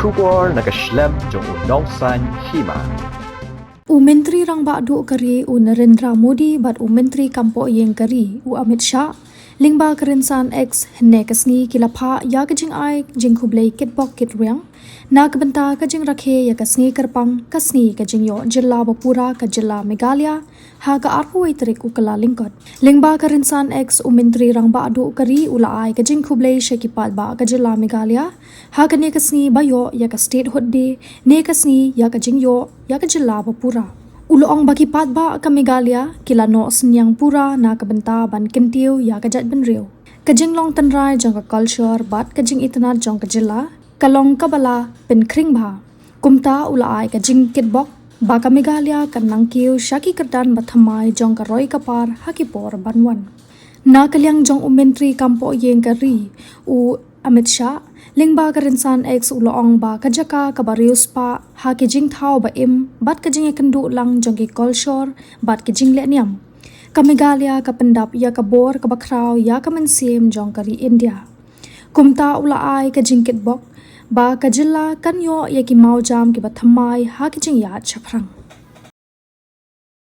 Shubor nakaslem jong unongsan Hima. Menteri rang ba'du kari Narendra Modi bat Menteri kampo yeng kari Amit Shah lingba kerensan ex hne kasngi kilapha ya kajing ai jing Khublei kitbok kit riang na kebenta kajing rakhe ya kasngi kerpang kasngi kajing yo Jylla Pura ka Jylla Meghalaya ha ka arhuai trik ukala lingkot lingba kerensan ex Menteri rang ba'du kari ai kajing Khublei shakipat ba ka Jylla Meghalaya ha ka ne kasngi bayo ya ka state hodde ne kasngi ya kajing yo ya ka Jylla Pura Uloong bagi pat ba ka Meghalaya kila no senyang Pura na kabenta ban kentiu ya kajat benriu. Kajing long tenrai jong ka culture bat kajing itna jong ka Jylla kalong kabala pen kring ba. Kumta ulai kajing kitbok ba ka Meghalaya kan nangkiu syaki kerdan bathamai jong ka roi kapar hakipor banwan. Na kaliang jong Menteri kampo yeng kari Amit Shah lingba kerensan ex uloong ba kajaka kabarius pa ha kijing thau ba bat kajing kendu lang jongki culture bat kijing leniam ka Meghalaya ka pendap ya ka bor ka bakrau ya ka mensim jong kari India kumta ulai kajing kitbok ba ka Jylla kan yo ya ki mau jam ki bathamai ha kijing ya chaprang